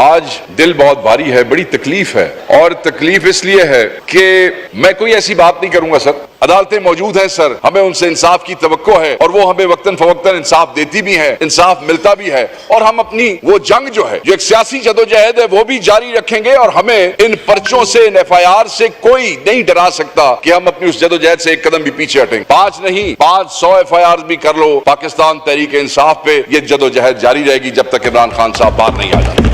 آج دل بہت بھاری ہے, بڑی تکلیف ہے, اور تکلیف اس لیے ہے کہ میں کوئی ایسی بات نہیں کروں گا سر. عدالتیں موجود ہیں سر, ہمیں ان سے انصاف کی توقع ہے اور وہ ہمیں وقتاً فوقتاً انصاف دیتی بھی ہے, انصاف ملتا بھی ہے, اور ہم اپنی وہ جنگ جو ہے, جو ایک سیاسی جدوجہد ہے, وہ بھی جاری رکھیں گے. اور ہمیں ان پرچوں سے, ان ایف آئی آر سے کوئی نہیں ڈرا سکتا کہ ہم اپنی اس جدوجہد سے ایک قدم بھی پیچھے ہٹیں. 5 نہیں 500 ایف آئی آر بھی کر لو, پاکستان تحریک انصاف پہ یہ جدوجہد جاری رہے گی جب تک عمران خان صاحب باہر نہیں آ جاتے.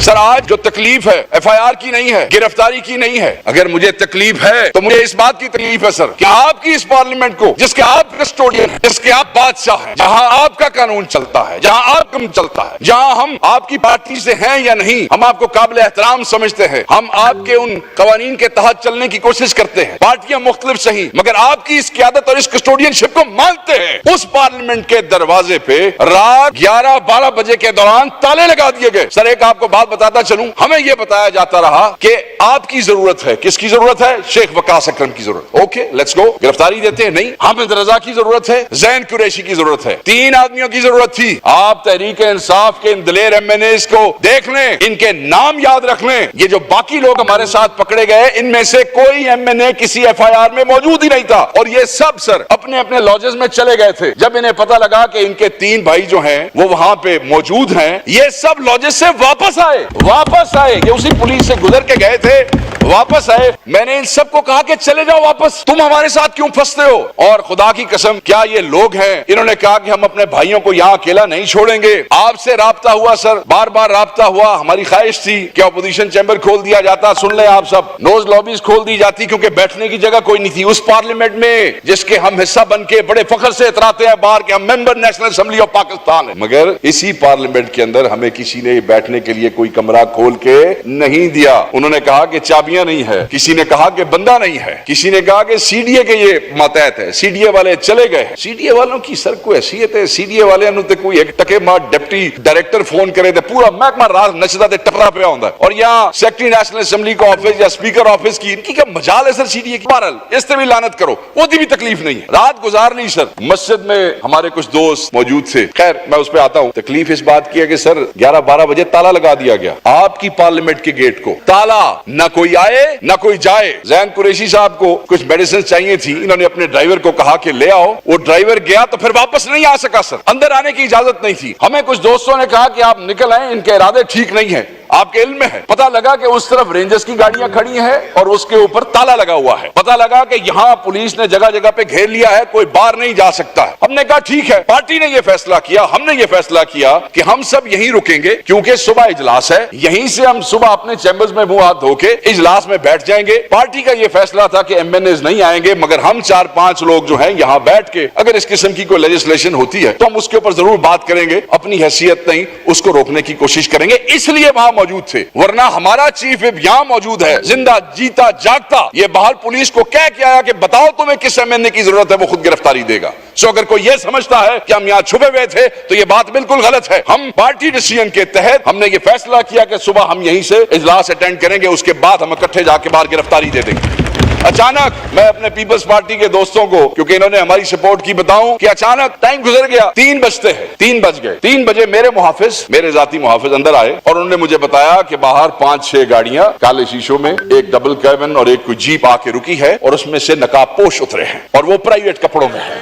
سر آج جو تکلیف ہے ایف آئی آر کی نہیں ہے, گرفتاری کی نہیں ہے. اگر مجھے تکلیف ہے تو مجھے اس بات کی تکلیف ہے سر کہ آپ کی اس پارلیمنٹ کو, جس کے آپ کسٹوڈین ہیں, جس کے آپ بادشاہ ہیں, جہاں آپ کا قانون چلتا ہے, جہاں آپ کم چلتا ہے, جہاں ہم آپ کی پارٹی سے ہیں یا نہیں, ہم آپ کو قابل احترام سمجھتے ہیں, ہم آپ کے ان قوانین کے تحت چلنے کی کوشش کرتے ہیں, پارٹیاں مختلف صحیح, مگر آپ کی اس قیادت اور اس کسٹوڈین شپ کو مانتے ہیں. اس پارلیمنٹ کے دروازے پہ رات 11-12 بجے کے دوران تالے لگا دیے گئے. سر ایک آپ کو بات بتاتا چلوں, ہمیں یہ بتایا جاتا رہا کہ آپ کی ضرورت ہے. کس کی ضرورت ہے؟ شیخ وقاص اکرم کی ضرورت. اوکے لیٹس گو, گرفتاری دیتے ہیں. نہیں, حامد رضا کی ضرورت ہے, زین قریشی کی ضرورت ہے, 3 آدمیوں کی ضرورت تھی. آپ تحریک انصاف کے ان دلیر ایم این ایز کو دیکھ لیں, ان کے نام یاد رکھ لیں. یہ جو باقی لوگ ہمارے ساتھ پکڑے گئے, ان میں سے کوئی ایم این اے کسی ایف آئی آر میں موجود ہی نہیں تھا, اور یہ سب سر اپنے اپنے لاجز میں چلے گئے تھے. جب انہیں پتا لگا کہ ان کے 3 بھائی جو ہیں وہ وہاں پہ موجود ہیں, یہ سب لاجز سے واپس آئے. یہ اسی پولیس سے گزر کے گئے تھے, واپس آئے. میں نے ان سب کو کہا کہ چلے جاؤ واپس, تم ہمارے ساتھ کیوں پھنستے ہو؟ اور خدا کی قسم کیا یہ لوگ ہیں, انہوں نے کہا کہ ہم اپنے بھائیوں کو یہاں اکیلا نہیں چھوڑیں گے. آپ سے رابطہ ہوا سر, بار بار رابطہ ہوا. ہماری خواہش تھی کہ اپوزیشن چیمبر کھول دیا جاتا, سن لیں آپ سب, نوز لابیز کھول دی جاتی, کیونکہ بیٹھنے کی جگہ کوئی نہیں تھی اس پارلیمنٹ میں جس کے ہم حصہ بن کے بڑے فخر سے اتراتے ہیں باہر کہ ہم ممبر نیشنل اسمبلی آف پاکستان ہیں. مگر اسی پارلیمنٹ کے اندر ہمیں کسی نے بیٹھنے کے لیے کوئی کمرہ کھول کے نہیں دیا. انہوں نے کہا کہ چابیاں نہیں ہے, کسی نے کہا کہ بندہ نہیں ہے, کسی نے کہا کہ سی ڈی اے کے یہ ماتحت ہے. سی ڈی اے والے چلے گئے. سی ڈی اے والوں کی سر کوئی حیثیت ہے؟ سی ڈی اے والے انہوں نے کوئی ایک ٹکے مار ڈپٹی ڈائریکٹر فون کرے تھے, پورا محکمہ راز نچدا تے ٹپرا پیا ہوندا ہے, اور یہاں سیکرٹری نیشنل اسمبلی کا آفس یا سپیکر آفس کی ان کی کیا مجال ہے سر سی ڈی اے کی؟ بہرحال اس سے بھی لعنت کرو, وہ بھی تکلیف نہیں ہے. رات گزار لی سر, مسجد میں ہمارے کچھ دوست موجود تھے. خیر میں اس پہ آتا ہوں. تکلیف اس بات کی ہے کہ سر 11-12 بجے تالا لگا دیا گیا آپ کی پارلیمنٹ کے گیٹ کو. تالا, نہ کوئی آئے نہ کوئی جائے. زین قریشی صاحب کو کچھ میڈیسن چاہیے تھی, انہوں نے اپنے ڈرائیور کو کہا کہ لے آؤ, وہ ڈرائیور گیا تو پھر واپس نہیں آ سکا سر, اندر آنے کی اجازت نہیں تھی. ہمیں کچھ دوستوں نے کہا کہ آپ نکل آئیں, ان کے ارادے ٹھیک نہیں ہیں. آپ کے علم میں ہے, پتہ لگا کہ اس طرف رینجرز کی گاڑیاں کھڑی ہیں اور اس کے اوپر تالا لگا ہوا ہے. پتہ لگا کہ یہاں پولیس نے جگہ جگہ پہ گھیر لیا ہے, کوئی باہر نہیں جا سکتا ہے. ہم نے کہا ٹھیک ہے, پارٹی نے یہ فیصلہ کیا, ہم نے یہ فیصلہ کیا کہ ہم سب یہیں رکیں گے, کیونکہ صبح اجلاس ہے, یہیں سے ہم صبح اپنے چیمبرز میں منہ ہاتھ دھو کے اجلاس میں بیٹھ جائیں گے. پارٹی کا یہ فیصلہ تھا کہ ایم این ایز نہیں آئیں گے, مگر ہم 4-5 لوگ جو ہیں یہاں بیٹھ کے اگر اس قسم کی کوئی لیجسلیشن ہوتی ہے تو ہم اس کے اوپر ضرور بات کریں گے. اپنی حیثیت نہیں, اس کو روکنے کی کوشش کریں گے, اس لیے وہاں موجود تھے. ورنہ ہمارا چیف وپ یہاں موجود ہے, زندہ جیتا جاگتا. یہ بہال پولیس کو کہہ کے آیا کہ بتاؤ تمہیں کس ایم این اے کی ضرورت ہے, وہ خود گرفتاری دے گا. سو اگر کوئی یہ سمجھتا ہے کہ ہم یہاں چھپے ہوئے تھے تو یہ بات بالکل غلط ہے. ہم پارٹی ڈیسیژن کے تحت ہم نے یہ فیصلہ کیا کہ صبح ہم یہیں سے اجلاس اٹینڈ کریں گے, اس کے بعد ہم اکٹھے جا کے باہر گرفتاری دے دیں گے. اچانک میں اپنے پیپلز پارٹی کے دوستوں کو, کیونکہ انہوں نے ہماری سپورٹ کی, بتاؤں کہ اچانک ٹائم گزر گیا, 3 بجتے ہیں, 3 بج گئے. 3 بجے میرے محافظ, میرے ذاتی محافظ اندر آئے اور انہوں نے مجھے بتایا کہ باہر 5-6 گاڑیاں کالے شیشوں میں, ایک ڈبل کیبن اور ایک کوئی جیپ آ کے رکی ہے, اور اس میں سے نقاب پوش اترے ہیں اور وہ پرائیویٹ کپڑوں میں ہیں.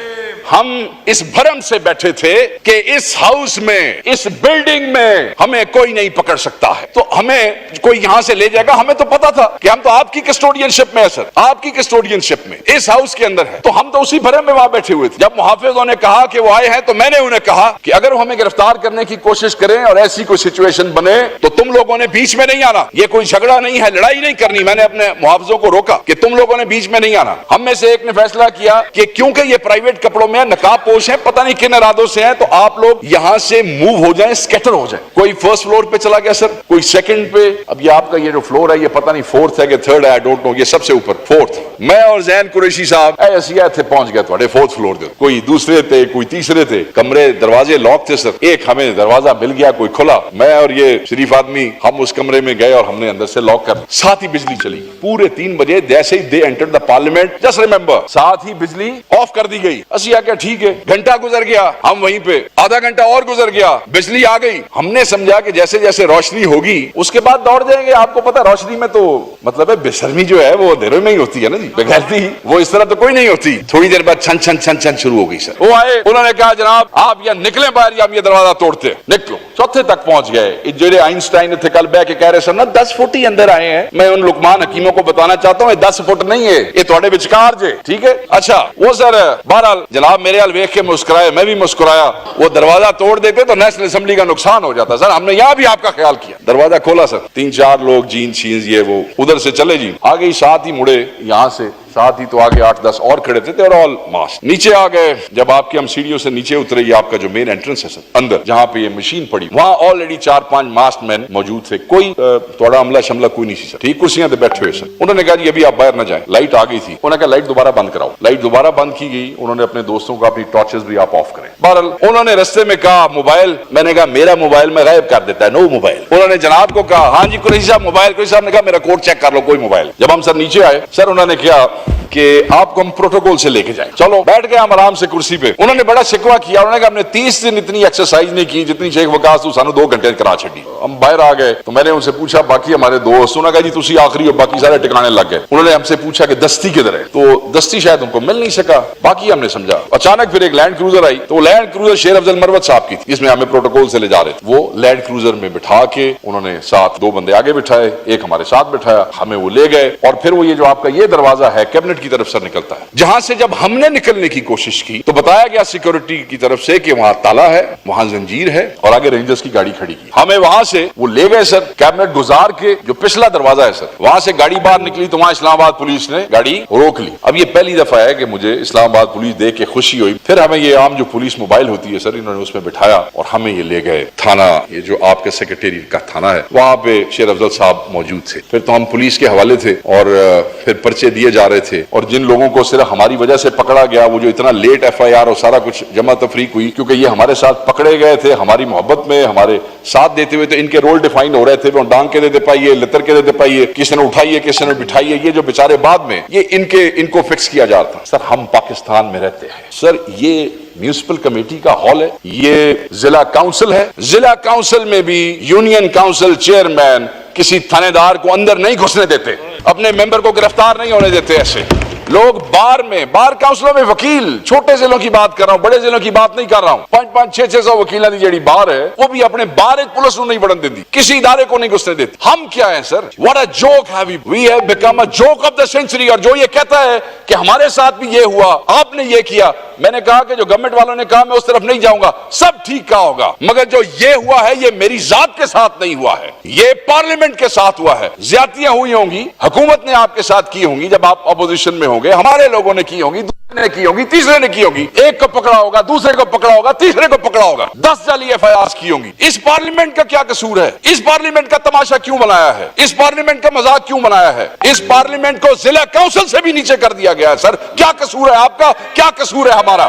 ہم اس بھرم سے بیٹھے تھے کہ اس ہاؤس میں, اس بلڈنگ میں ہمیں کوئی نہیں پکڑ سکتا ہے, تو ہمیں کوئی یہاں سے لے جائے گا. ہمیں تو پتا تھا کہ ہم تو آپ کی کسٹوڈین شپ میں ہے سر, آپ کی کسٹوڈین شپ میں اس ہاؤس کے اندر ہے, تو ہم تو اسی بھرم میں وہاں بیٹھے ہوئے تھے. جب محافظوں نے کہا کہ وہ آئے ہیں تو میں نے انہیں کہا کہ اگر وہ ہمیں گرفتار کرنے کی کوشش کریں اور ایسی کوئی سچویشن بنے تو تم لوگوں نے بیچ میں نہیں آنا. یہ کوئی جھگڑا نہیں ہے, لڑائی نہیں کرنی. میں نے اپنے محافظوں کو روکا کہ تم لوگوں نے بیچ میں نہیں آنا. ہم میں سے ایک نے فیصلہ کیا کہ کیونکہ یہ پرائیویٹ کپڑوں میں نقاب پوش ہیں, پتہ نہیں کن ارادوں سے ہیں, تو آپ لوگ یہاں سے موو ہو جائیں, اسکیٹر ہو جائیں. کوئی فرسٹ فلور پہ چلا گیا سر, کوئی سیکنڈ پہ. اب یہ آپ کا یہ جو فلور ہے یہ پتہ نہیں 4th ہے کہ 3rd ہے, آئی ڈونٹ نو, یہ سب سے اوپر 4th. میں اور زین قریشی صاحب ایسے تھے, پہنچ گئے تھوڑے 4th فلور دے, کوئی دوسرے تھے, کوئی تیسرے تھے. کمرے دروازے لاک تھے سر. ایک ہمیں دروازہ مل گیا, کوئی کھلا. میں اور یہ شریف آدمی ہم اس کمرے میں گئے اور ہم نے اندر سے لاک کر, ساتھ ہی بجلی چلی. پورے 3 بجے جیسے ہی they enter the parliament, just remember, ساتھ ہی بجلی آف کر دی گئی. اسی کیا ٹھیک ہے, گھنٹہ گزر گیا, ہم وہیں پہ, آدھا گھنٹہ اور گزر گیا, بجلی آ گئی. ہم نے سمجھا کہ جیسے جیسے روشنی ہوگی اس کے بعد دوڑ جائیں گے. آپ کو پتا روشنی میں تو مطلب ہے بے شرمی جو ہے وہ اندھیرے میں ہی ہوتی ہے نا جی, بغیرتی وہ اس طرح تو کوئی نہیں ہوتی. تھوڑی دیر بعد چھن چھن چھن چھن شروع ہو گئی. سر وہ آئے, انہوں نے کہا جناب آپ یا نکلیں باہر یا ہم یہ دروازہ توڑتے. نکلو. چوتھے تک پہنچ گئے. جو آئنسٹائن تھے کل بہ کے کہہ رہے سر نا 10 فٹ ہی اندر آئے ہیں. میں ان لقمان حکیموں کو بتانا چاہتا ہوں 10 فٹ نہیں ہے, یہ تھوڑے وچکار جے. ٹھیک ہے, اچھا وہ سر بہرحال جناب میرے حال ویکھ کے مسکرائے, میں بھی مسکرایا. وہ دروازہ توڑ دیتے تو نیشنل اسمبلی کا نقصان ہو جاتا. سر ہم نے یہاں بھی آپ کا خیال کیا. دروازہ کھولا سر, 3-4 لوگ جین چیز یہ وہ ادھر سے چلے جی, آگے ساتھ ہی مڑے یہاں سے, ساتھ ہی تو آگے 8-10 اور کھڑے تھے اور آل ماسک. نیچے آ گئے. جب آپ کی ہم سیڑھیوں سے نیچے اترے, یہ آپ کا جو مین انٹرنس ہے سر اندر جہاں پہ یہ مشین پڑی, وہاں آلریڈی 4-5 ماسک مین موجود تھے. کوئی تھوڑا عملہ شملہ کوئی نہیں سی سر. ٹھیک, کرسیاں پہ بیٹھے ہوئے سر. انہوں نے کہا جی ابھی آپ باہر نہ جائیں. لائٹ آ گئی تھی, انہوں نے کہا لائٹ دوبارہ بند کراؤ. لائٹ دوبارہ بند کی گئی. انہوں نے اپنے دوستوں کو اپنی ٹارچز بھی آپ آف کریں. بہرحال انہوں نے رستے میں کہا موبائل. میں نے کہا میرا موبائل میں غائب کر دیتا ہے, نو موبائل. انہوں نے جناب کو کہا ہاں جی قریشی صاحب موبائل. قریشی صاحب نے کہا میرا کوڈ چیک کر لو, کوئی موبائل. جب ہم سر نیچے آئے سر انہوں نے کیا کہ آپ کو ہم پروٹوکول سے لے کے جائیں. چلو بیٹھ گئے ہم آرام سے کرسی پہ. انہوں نے بڑا شکوہ کیا. انہوں نے کہا ہم نے 30 دن اتنی ایکسرسائز نہیں کی جتنی شیخ وقاص تو سانو 2 گھنٹے کرا چھڈی. ہم باہر آ گئے تو میں نے ان سے پوچھا باقی ہمارے دوست. انہوں نے کہا جی تسی آخری ہو, باقی سارے ٹکانے لگ گئے. انہوں نے ہم سے پوچھا کہ دستی کدھر ہے, تو دستی شاید ان کو مل نہیں سکا. باقی ہم نے سمجھا. اچانک پھر ایک لینڈ کروزر آئی, تو لینڈ کروزر شیر افضل مروت صاحب کی تھی, جس میں ہمیں پروٹوکول سے لے جا رہے تھے. وہ لینڈ کروزر میں بٹھا کے انہوں نے ساتھ 2 بندے آگے بٹھائے, ایک ہمارے ساتھ بٹھایا, ہمیں وہ لے گئے. اور پھر وہ یہ جو آپ کا یہ دروازہ ہے کیبنٹ کی طرف سے نکلتا ہے, جہاں سے جب ہم نے نکلنے کی کوشش کی تو بتایا گیا سیکورٹی کی طرف سے کہ وہاں تالا ہے, وہاں زنجیر ہے, اور آگے رینجرز کی گاڑی کھڑی کی. ہمیں وہاں سے وہ لے گئے سر کیبنٹ گزار کے, جو پچھلا دروازہ ہے سر وہاں سے گاڑی باہر نکلی تو وہاں اسلام آباد پولیس نے گاڑی روک لی. اب یہ پہلی دفعہ ہے کہ مجھے اسلام آباد پولیس دیکھ کے خوشی ہوئی. پھر ہمیں یہ عام جو پولیس موبائل ہوتی ہے سر انہوں نے اس میں بٹھایا اور ہمیں یہ لے گئے تھانہ, یہ جو آپ کے سیکرٹریٹ کا تھانہ ہے, وہاں پہ شیر افضل صاحب موجود تھے. پھر تو ہم پولیس کے حوالے تھے اور پھر پرچے دیے جا رہے تھے. اور جن لوگوں کو صرف ہماری وجہ سے پکڑا گیا, وہ جو اتنا لیٹ FIR اور سارا کچھ جمع تفریق ہوئی, کیونکہ یہ ہمارے ساتھ پکڑے گئے تھے ہماری محبت میں, ہمارے ساتھ دیتے ہوئے, تو ان کے رول ڈیفائن ہو رہے تھے. وہ ڈانگ کے دیتے پائیے, لتر کے دیتے پائیے, کسی نے اٹھائیے, کسی نے بٹھائیے. یہ جو بیچارے بعد میں یہ ان کو فکس کیا جاتا. سر ہم پاکستان میں رہتے ہیں سر, یہ میونسپل کمیٹی کا ہال ہے, یہ ضلع کاؤنسل ہے. ضلع کاؤنسل میں بھی یونین کاؤنسل چیئرمین کسی تھانے دار کو اندر نہیں گھسنے دیتے, اپنے ممبر کو گرفتار نہیں ہونے دیتے. ایسے لوگ بار کاؤنسلوں میں وکیل, چھوٹے ضلعوں کی بات کر رہا ہوں, بڑے ضلعوں کی بات نہیں کر رہا ہوں, 500-600 وکیلوں کی جڑی بار ہے وہ بھی اپنے بار ایک پولیس نہیں بڑھن دیتی, کسی ادارے کو نہیں گھسنے دیتی. ہم کیا ہیں سر, what a joke have we have become a joke of the century. اور جو یہ کہتا ہے کہ ہمارے ساتھ بھی یہ ہوا, آپ نے یہ کیا, میں نے کہا کہ جو گورنمنٹ والوں نے کہا میں اس طرف نہیں جاؤں گا, سب ٹھیک کہا ہوگا, مگر جو یہ ہوا ہے یہ میری ذات کے ساتھ نہیں ہوا ہے, یہ پارلیمنٹ کے ساتھ ہوا ہے. زیادتیاں ہوئی ہوں گی, حکومت نے آپ کے ساتھ کی ہوں گی جب آپ اپوزیشن میں ہوں گے, ہمارے لوگوں نے کی ہوں گی, دوسرے نے کی ہوں گی, تیسرے نے کی ہوں گی, ایک کو پکڑا ہوگا, دوسرے کو پکڑا ہوگا, تیسرے کو پکڑا ہوگا, 10 جعلی FIRs کی ہوں گی. اس پارلیمنٹ کا کیا قصور ہے, اس پارلیمنٹ کا تماشا کیوں بنایا ہے, اس پارلیمنٹ کا مذاق کیوں بنایا ہے, اس پارلیمنٹ کو ضلع کاؤنسل سے بھی نیچے کر دیا گیا ہے. سر کیا قصور ہے آپ کا, کیا قصور ہے ہمارا؟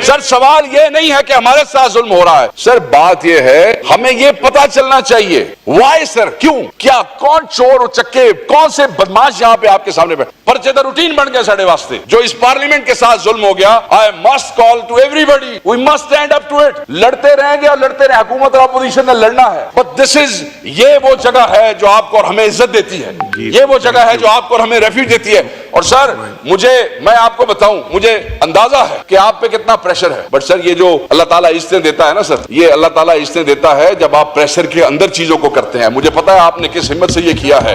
سر سوال یہ نہیں ہے کہ ہمارے ساتھ ظلم ہو رہا ہے, سر بات یہ ہے ہمیں یہ پتا چلنا چاہیے وائی سر, کیوں, کیا, کون چور اور چکے, کون سے بدماش یہاں پہ آپ کے سامنے بیٹھے. پرچے تو روٹین بن گئے ساڑھے واسطے. جو اس پارلیمنٹ کے ساتھ ظلم ہو گیا, I must call to everybody, we must stand up to it. لڑتے رہیں گے اور لڑتے رہیں, حکومت اور اپوزیشن نے لڑنا ہے. But this is, یہ وہ جگہ ہے جو آپ کو اور ہمیں عزت دیتی ہے, یہ وہ جگہ ہے جو آپ کو اور ہمیں ریفیوج دیتی ہے. اور سر میں آپ کو بتاؤں, مجھے اندازہ ہے کہ آپ پہ کتنا پریشر ہے, بٹ سر یہ جو اللہ تعالیٰ عزتیں دیتا ہے نا سر, یہ اللہ تعالیٰ عزتیں دیتا ہے جب آپ پریشر کے اندر چیزوں کو کرتے ہیں. مجھے پتا ہے آپ نے کس ہمت سے یہ کیا ہے,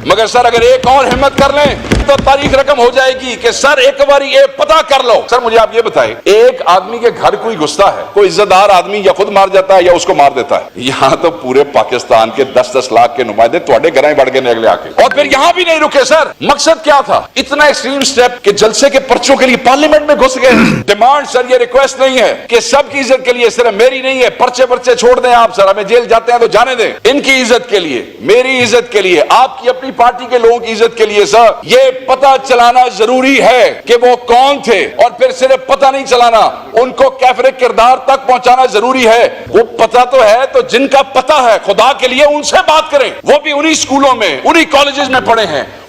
مگر سر اگر ایک اور ہمت کر لیں تو تاریخ رقم ہو جائے گی کہ سر ایک باری یہ پتا کر لو. سر مجھے آپ یہ بتائیں, ایک آدمی کے گھر کوئی گھستا ہے, کوئی عزت دار آدمی یا خود مار جاتا ہے یا اس کو مار دیتا ہے. یہاں تو پورے پاکستان کے 10-10 لاکھ کے نمائندے تھوڑے گھریں بڑھ گئے اگلے آ کے, اور پھر یہاں بھی نہیں رکے. سر مقصد کیا تھا اتنا ایکسٹریم سٹیپ کہ جلسے کے پرچوں کے لیے پارلیمنٹ میں گھس گئے. ڈیمانڈ سر یہ ریکویسٹ نہیں ہے کہ سب کی عزت کے لیے, صرف میری نہیں ہے, پرچے چھوڑ دیں آپ, سر ہمیں جیل جاتے ہیں تو جانے دیں. ان کی عزت کے لیے, میری عزت کے لیے, آپ کی اپنی پارٹی کے لوگوں کی عزت کے لیے سر یہ پتہ چلانا ضروری ہے کہ وہ کون تھے, اور پھر صرف پتہ نہیں چلانا, ان کو کیفر کردار تک پہنچانا ضروری ہے. وہ پتہ تو ہے تو جن کا پتہ ہے خدا کے لیے ان سے بات کریں, وہ بھی انہی سکولوں میں, انہی کالجز میں پڑھے ہیں,